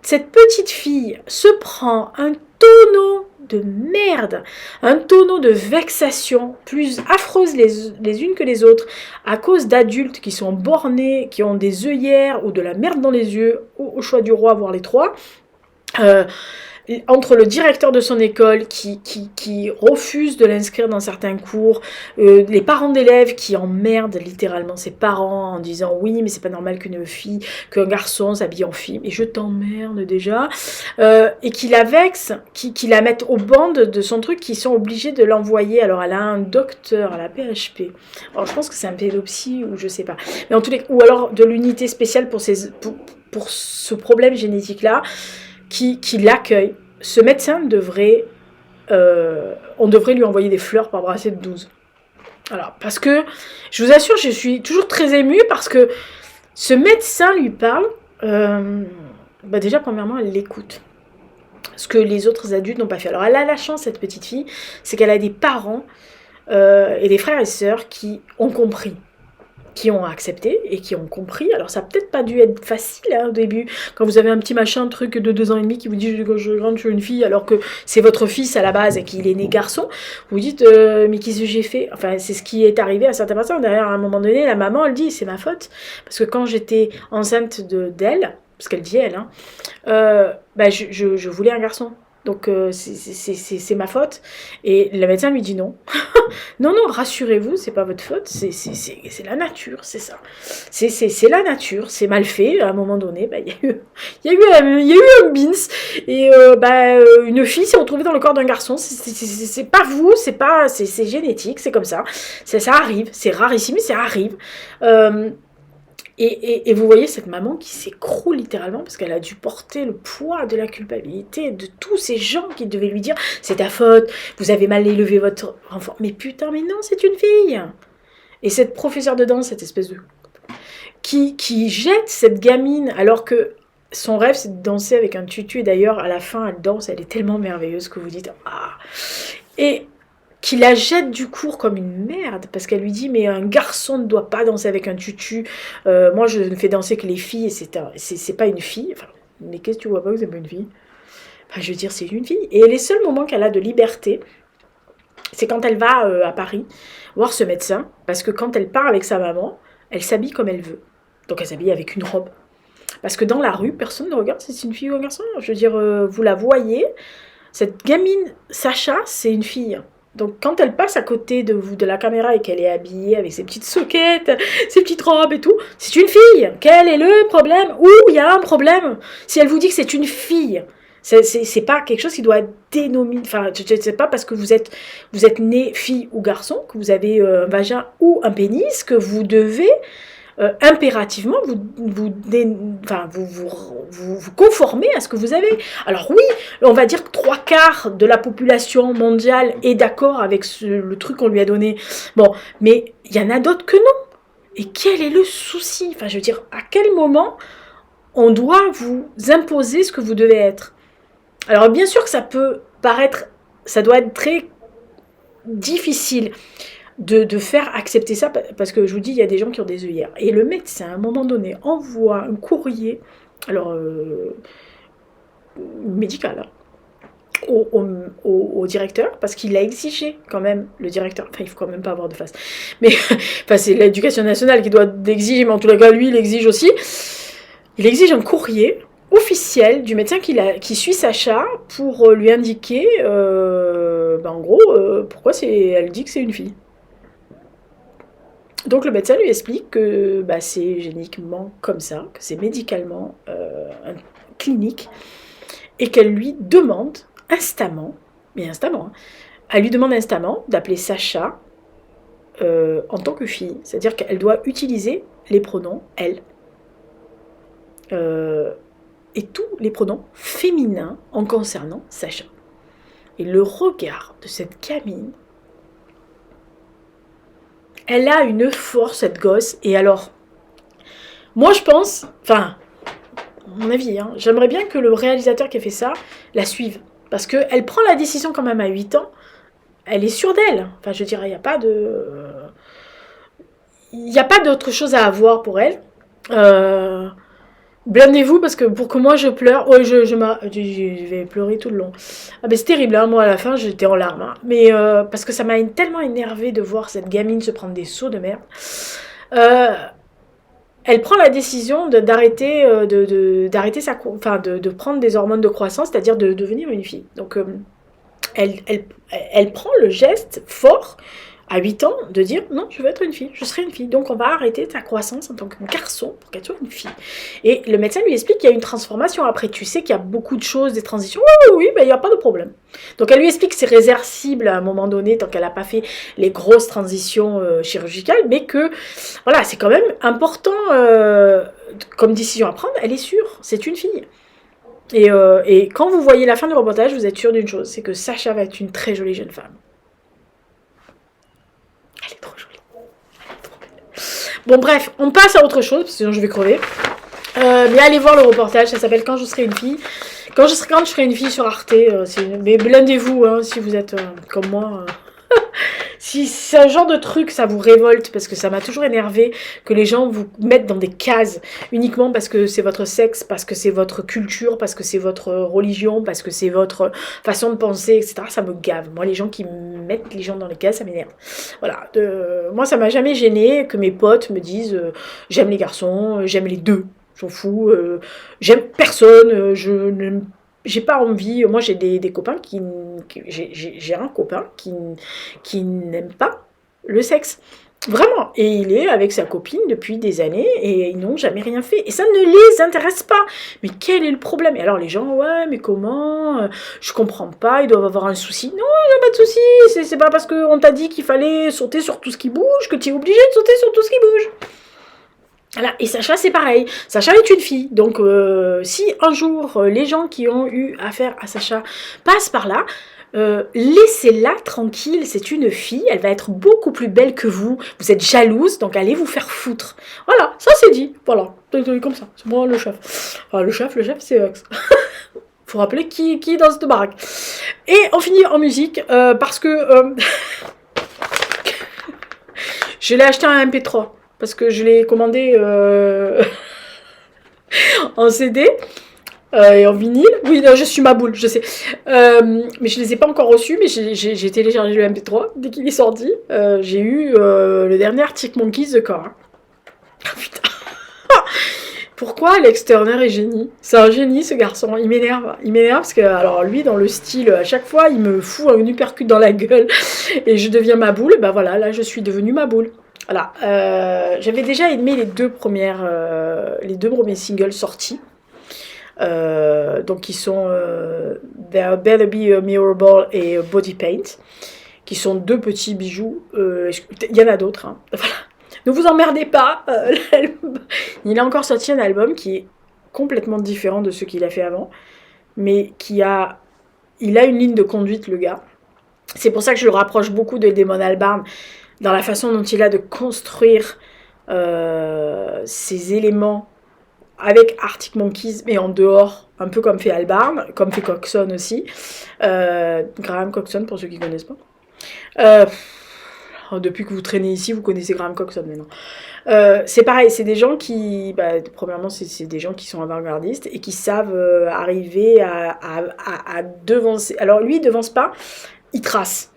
cette petite fille se prend un tonneau de merde, un tonneau de vexation, plus affreuses les unes que les autres, à cause d'adultes qui sont bornés, qui ont des œillères ou de la merde dans les yeux, au choix du roi, voire les trois. Entre le directeur de son école qui refuse de l'inscrire dans certains cours, les parents d'élèves qui emmerdent littéralement ses parents en disant oui mais c'est pas normal qu'un garçon s'habille en fille, et je t'emmerde déjà, et qui la vexe, qui la mettent au banc de son truc, qui sont obligés de l'envoyer. Alors elle a un docteur à la PHP, alors je pense que c'est un pédopsie ou je sais pas, mais en tous les cas, ou alors de l'unité spéciale pour ce problème génétique là, qui l'accueille. Ce médecin on devrait lui envoyer des fleurs par bracelet de 12. Alors, parce que, je vous assure, je suis toujours très émue parce que ce médecin lui parle, déjà, premièrement, elle l'écoute. Ce que les autres adultes n'ont pas fait. Alors, elle a la chance, cette petite fille, c'est qu'elle a des parents et des frères et sœurs qui ont compris, qui ont accepté et qui ont compris. Alors ça n'a peut-être pas dû être facile au début, quand vous avez un petit machin, truc de 2 ans et demi qui vous dit je rentre chez une fille alors que c'est votre fils à la base et qu'il est né garçon, vous dites mais qu'est-ce que j'ai fait? Enfin c'est ce qui est arrivé à certaines personnes. Derrière à un moment donné la maman elle dit c'est ma faute parce que quand j'étais enceinte d'elle, parce qu'elle dit elle, hein, je voulais un garçon. Donc c'est ma faute. Et le médecin lui dit non. non, rassurez-vous, c'est pas votre faute, c'est la nature, c'est ça. C'est la nature, c'est mal fait. À un moment donné, il y a eu un bins. Et une fille s'est retrouvée dans le corps d'un garçon. C'est pas vous, c'est génétique, c'est comme ça. Ça arrive, c'est rarissime, mais ça arrive. Et vous voyez cette maman qui s'écroule littéralement parce qu'elle a dû porter le poids de la culpabilité de tous ces gens qui devaient lui dire « C'est ta faute, vous avez mal élevé votre enfant. » Mais putain, mais non, c'est une fille. Et cette professeure de danse, cette espèce de... qui jette cette gamine alors que son rêve c'est de danser avec un tutu. Et d'ailleurs, à la fin, elle danse, elle est tellement merveilleuse que vous dites « Ah !» Et qui la jette du cours comme une merde, parce qu'elle lui dit « Mais un garçon ne doit pas danser avec un tutu. Moi, je ne fais danser que les filles, et c'est pas une fille. » Enfin, mais qu'est-ce que tu vois pas que c'est pas une fille? Enfin, je veux dire, c'est une fille. Et les seuls moments qu'elle a de liberté, c'est quand elle va à Paris voir ce médecin, parce que quand elle part avec sa maman, elle s'habille comme elle veut. Donc elle s'habille avec une robe. Parce que dans la rue, personne ne regarde si c'est une fille ou un garçon. Je veux dire, vous la voyez, cette gamine, Sacha, c'est une fille. Donc quand elle passe à côté de vous, de la caméra, et qu'elle est habillée avec ses petites soquettes, ses petites robes et tout, c'est une fille. Quel est le problème? Ou il y a un problème si elle vous dit que c'est une fille. C'est pas quelque chose qui doit être dénominé. Enfin, c'est pas parce que vous êtes né fille ou garçon, que vous avez un vagin ou un pénis, que vous devez impérativement vous conformer à ce que vous avez. Alors oui, on va dire que 3/4 de la population mondiale est d'accord avec le truc qu'on lui a donné. Bon, mais il y en a d'autres que non. Et quel est le souci? Enfin, je veux dire, à quel moment on doit vous imposer ce que vous devez être? Alors bien sûr que ça peut paraître, ça doit être très difficile de faire accepter ça, parce que je vous dis, il y a des gens qui ont des œillères. Et le médecin, à un moment donné, envoie un courrier, alors médical, hein, au directeur, parce qu'il a exigé quand même, le directeur, enfin il faut quand même pas avoir de face, mais enfin, c'est l'éducation nationale qui doit l'exiger, mais en tout cas lui il exige aussi, il exige un courrier officiel du médecin qui suit Sacha pour lui indiquer, en gros, pourquoi elle dit que c'est une fille. Donc le médecin lui explique que c'est génétiquement comme ça, que c'est médicalement clinique, et qu'elle lui demande instamment, hein, elle lui demande instamment d'appeler Sacha en tant que fille, c'est-à-dire qu'elle doit utiliser les pronoms elle, et tous les pronoms féminins en concernant Sacha. Et le regard de cette gamine, elle a une force, cette gosse. Et alors, moi je pense, enfin, mon avis, hein, j'aimerais bien que le réalisateur qui a fait ça la suive. Parce qu'elle prend la décision quand même à 8 ans. Elle est sûre d'elle. Enfin, je dirais, il n'y a pas de... Il n'y a pas d'autre chose à avoir pour elle. Blâmez-vous parce que pour que moi je pleure, je vais pleurer tout le long. Ah ben c'est terrible, hein, moi à la fin j'étais en larmes, hein. Mais parce que ça m'a tellement énervé de voir cette gamine se prendre des seaux de merde. Elle prend la décision d'arrêter de prendre des hormones de croissance, c'est-à-dire de devenir une fille. Donc elle prend le geste fort à 8 ans de dire non, je veux être une fille, je serai une fille. Donc on va arrêter ta croissance en tant que garçon pour qu'elle soit une fille. Et le médecin lui explique qu'il y a une transformation après. Tu sais qu'il y a beaucoup de choses, des transitions. Oui, il n'y a pas de problème. Donc elle lui explique que c'est réversible à un moment donné tant qu'elle n'a pas fait les grosses transitions chirurgicales, mais que voilà, c'est quand même important comme décision à prendre. Elle est sûre, c'est une fille. Et quand vous voyez la fin du reportage, vous êtes sûr d'une chose, c'est que Sacha va être une très jolie jeune femme. Elle est trop jolie. Elle est trop belle. Bon bref, on passe à autre chose, sinon je vais crever. Mais allez voir le reportage, ça s'appelle Quand je serai une fille. Quand je serai une fille sur Arte. Mais blindez-vous hein, si vous êtes comme moi. Si c'est un genre de truc, ça vous révolte, parce que ça m'a toujours énervé que les gens vous mettent dans des cases uniquement parce que c'est votre sexe, parce que c'est votre culture, parce que c'est votre religion, parce que c'est votre façon de penser, etc. Ça me gave. Moi, les gens qui mettent les gens dans les cases, ça m'énerve. Voilà. Moi, ça m'a jamais gêné que mes potes me disent j'aime les garçons, j'aime les deux. J'en fous. J'aime personne. J'ai pas envie, moi j'ai des copains j'ai un copain qui n'aime pas le sexe, vraiment, et il est avec sa copine depuis des années et ils n'ont jamais rien fait et ça ne les intéresse pas. Mais quel est le problème? Et alors les gens, ouais mais comment, je comprends pas, ils doivent avoir un souci. Non, il n'y a pas de souci, c'est pas parce qu'on t'a dit qu'il fallait sauter sur tout ce qui bouge que tu es obligé de sauter sur tout ce qui bouge. Voilà. Et Sacha, c'est pareil. Sacha est une fille. Donc, si un jour, les gens qui ont eu affaire à Sacha passent par là, laissez-la tranquille. C'est une fille. Elle va être beaucoup plus belle que vous. Vous êtes jalouse, donc allez vous faire foutre. Voilà, ça c'est dit. Voilà, c'est comme ça. C'est moi le chef. Enfin, le chef, c'est Hux. Faut rappeler qui est dans cette baraque. Et on finit en musique parce que je l'ai acheté en MP3 parce que je l'ai commandé en CD et en vinyle. Oui, non, je suis ma boule, je sais. Mais je les ai pas encore reçus, mais j'ai téléchargé le MP3 dès qu'il est sorti. J'ai eu le dernier Arctic Monkeys de corps. Oh, putain. Pourquoi Alex Turner est génie? C'est un génie ce garçon, il m'énerve. Il m'énerve parce que, alors lui, dans le style, à chaque fois, il me fout un uppercut dans la gueule et je deviens ma boule. Ben voilà, là, je suis devenue ma boule. Voilà. J'avais déjà aimé les deux premiers singles sortis. Donc, qui sont There Better Be a Mirror Ball et Body Paint, qui sont deux petits bijoux. Il y en a d'autres. Hein. Voilà. Ne vous emmerdez pas, il a encore sorti un album qui est complètement différent de ce qu'il a fait avant, mais il a une ligne de conduite, le gars. C'est pour ça que je le rapproche beaucoup de Damon Albarn, dans la façon dont il a de construire ses éléments avec Arctic Monkeys, mais en dehors, un peu comme fait Albarn, comme fait Coxon aussi. Graham Coxon, pour ceux qui ne connaissent pas. Depuis que vous traînez ici, vous connaissez Graham Coxon maintenant. C'est pareil, c'est des gens qui, premièrement, c'est des gens qui sont avant-gardistes et qui savent arriver à devancer. Alors lui, il devance pas, il trace.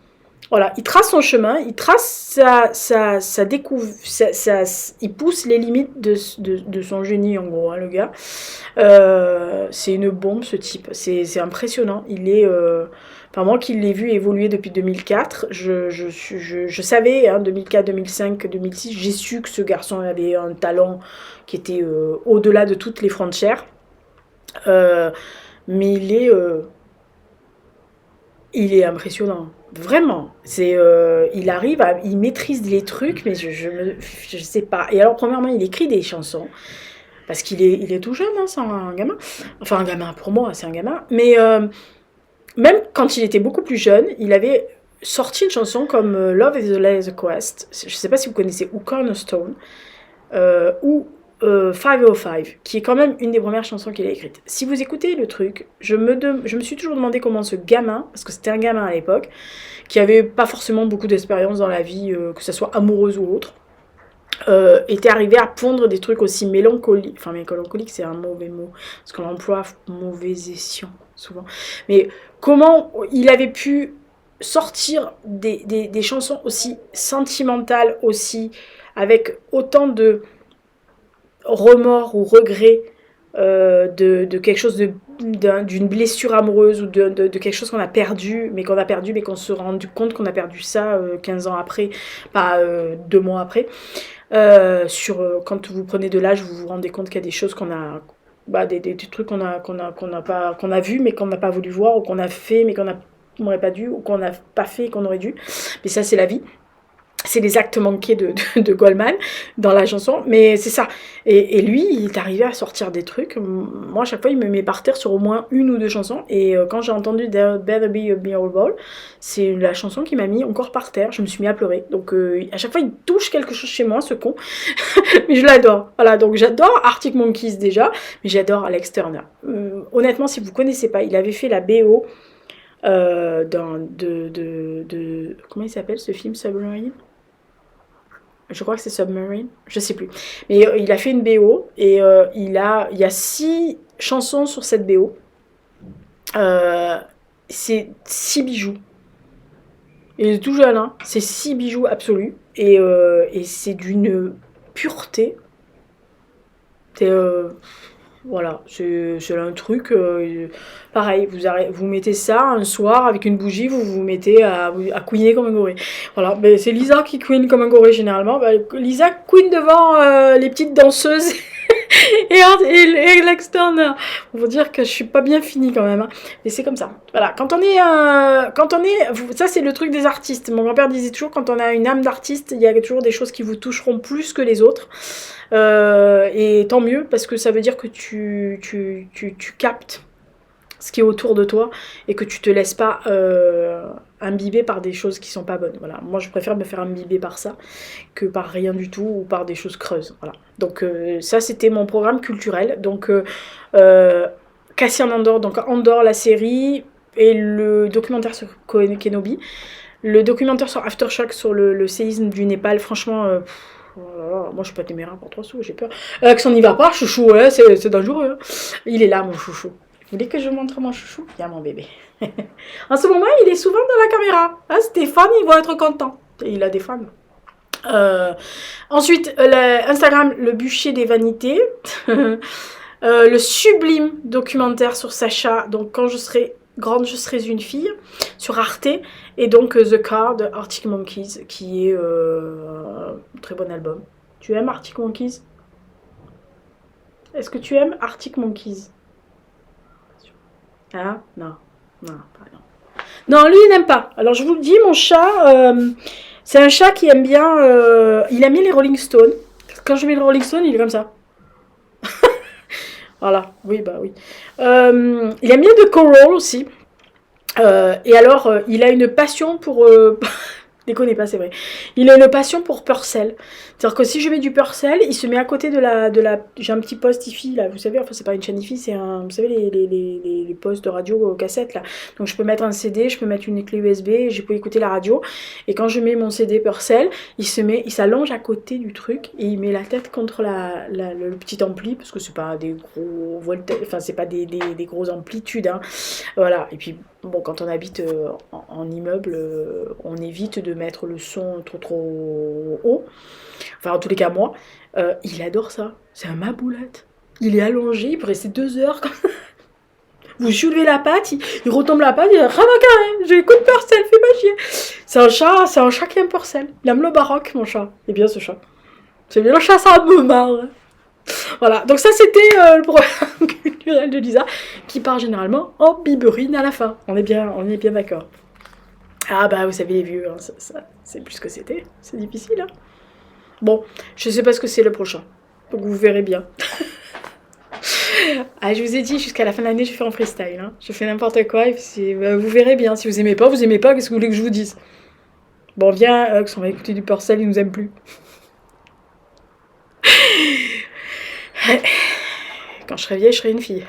Voilà, il trace son chemin, il trace sa découverte, il pousse les limites de son génie, en gros, hein, le gars. C'est une bombe, ce type. C'est impressionnant. Il est... Enfin, moi qui l'ai vu évoluer depuis 2004, je savais, hein, 2004, 2005, 2006, j'ai su que ce garçon avait un talent qui était au-delà de toutes les frontières. Mais il est impressionnant. Vraiment. Il maîtrise les trucs, mais je sais pas. Et alors, premièrement, il écrit des chansons. Parce qu'il est tout jeune, hein, c'est un gamin. Enfin, un gamin, pour moi, c'est un gamin. Mais... même quand il était beaucoup plus jeune, il avait sorti une chanson comme Love is a Laser Quest. Je ne sais pas si vous connaissez, ou Cornerstone, ou 505, qui est quand même une des premières chansons qu'il a écrites. Si vous écoutez le truc, je me suis toujours demandé comment ce gamin, parce que c'était un gamin à l'époque, qui avait pas forcément beaucoup d'expérience dans la vie, que ce soit amoureuse ou autre, était arrivé à pondre des trucs aussi mélancoliques. Enfin, mélancolique, c'est un mauvais mot, parce qu'on emploie mauvais escient, souvent. Mais comment il avait pu sortir des chansons aussi sentimentales, aussi, avec autant de remords ou regrets de quelque chose d'une blessure amoureuse ou de quelque chose qu'on a perdu, mais qu'on se rend compte qu'on a perdu ça 15 ans après, pas 2 mois après. Quand vous prenez de l'âge, vous vous rendez compte qu'il y a des choses qu'on a, des trucs qu'on a vu mais qu'on n'a pas voulu voir, ou qu'on a fait mais qu'on n'aurait pas dû, ou qu'on n'a pas fait et qu'on aurait dû. Mais ça, c'est la vie. C'est les actes manqués de Goldman dans la chanson, mais c'est ça. Et lui, il est arrivé à sortir des trucs. Moi, à chaque fois, il me met par terre sur au moins une ou deux chansons. Et quand j'ai entendu There Better Be a Mirror Ball, c'est la chanson qui m'a mis encore par terre. Je me suis mis à pleurer. Donc, à chaque fois, il touche quelque chose chez moi, ce con. Mais je l'adore. Voilà, donc j'adore Arctic Monkeys déjà, mais j'adore Alex Turner. Honnêtement, si vous connaissez pas, il avait fait la BO comment il s'appelle ce film, Submarine? Je crois que c'est Submarine, je sais plus. Mais il a fait une BO et il y a 6 chansons sur cette BO. C'est 6 bijoux. Il est tout jeune, hein. C'est 6 bijoux absolus. Et c'est d'une pureté. Voilà, c'est un truc, pareil, vous mettez ça un soir avec une bougie, vous vous mettez à couiner comme un goré. Voilà, mais c'est Lisa qui couine comme un goré généralement. Lisa couine devant les petites danseuses et l'externe. On va dire que je suis pas bien finie quand même. Hein. Mais c'est comme ça. Voilà. Quand on est, ça c'est le truc des artistes. Mon grand-père disait toujours, quand on a une âme d'artiste, il y a toujours des choses qui vous toucheront plus que les autres. Et tant mieux, parce que ça veut dire que tu captes ce qui est autour de toi et que tu te laisses pas imbiber par des choses qui sont pas bonnes. Voilà. Moi, je préfère me faire imbiber par ça que par rien du tout ou par des choses creuses. Voilà. Donc ça, c'était mon programme culturel. Donc Cassian Andor, donc Andor la série et le documentaire sur Kenobi, le documentaire sur Aftershock sur le séisme du Népal. Franchement. Oh là là, moi je suis pas téméraire pour 3 sous, j'ai peur. Que ça n'y va pas, chouchou, ouais, c'est dangereux. Hein. Il est là, mon chouchou. Vous voulez que je montre mon chouchou? Il y a mon bébé. En ce moment, il est souvent dans la caméra. Ah, Stéphane, il va être content. Et il a des fans. Ensuite, Instagram, le bûcher des vanités. Le sublime documentaire sur Sacha. Donc, quand je serai grande, je serai une fille. Sur Arte. Et donc, The Car de Arctic Monkeys, qui est un très bon album. Tu aimes Arctic Monkeys? Est-ce que tu aimes Arctic Monkeys? Ah, non. Non, pardon. Non, lui, il n'aime pas. Alors, je vous le dis, mon chat, c'est un chat qui aime bien... il aime bien les Rolling Stones. Quand je mets le Rolling Stone, il est comme ça. Voilà, oui, bah oui. Il aime bien The Coral aussi. Et alors, il a une passion pour... Déconnez pas, c'est vrai. Il a une passion pour Purcell. C'est-à-dire que si je mets du Purcell, il se met à côté de la... J'ai un petit poste IFI, là, vous savez, enfin, c'est pas une chaîne IFI, c'est un... Vous savez, les postes de radio cassette, là. Donc, je peux mettre un CD, je peux mettre une clé USB, et je peux écouter la radio. Et quand je mets mon CD Purcell, il s'allonge à côté du truc, et il met la tête contre le petit ampli, parce que c'est pas des gros voltages, enfin, c'est pas des grosses amplitudes, hein. Voilà. Et puis, bon, quand on habite en immeuble, on évite de mettre le son trop haut. Enfin, en tous les cas, moi, il adore ça. C'est un maboulette. Il est allongé, il peut rester 2 heures. Vous soulevez la patte, il retombe la patte, il dit Ramacaré, j'écoute Purcell, fais pas chier. C'est un chat qui aime Purcell. Il aime le baroque, mon chat. C'est bien ce chat. C'est bien le chat, ça me marre. Voilà, donc ça c'était le programme culturel de Lisa qui part généralement en biberine à la fin. On est bien d'accord. Ah bah vous savez les vieux, hein, ça, c'est plus ce que c'était. C'est difficile. Hein. Bon, je sais pas ce que c'est le prochain. Donc vous verrez bien. Ah, je vous ai dit, jusqu'à la fin de l'année, je fais en freestyle. Hein. Je fais n'importe quoi et puis vous verrez bien. Si vous aimez pas, qu'est-ce que vous voulez que je vous dise? Bon, viens, on va écouter du Purcell, il nous aime plus. Quand je serai vieille, je serai une fille.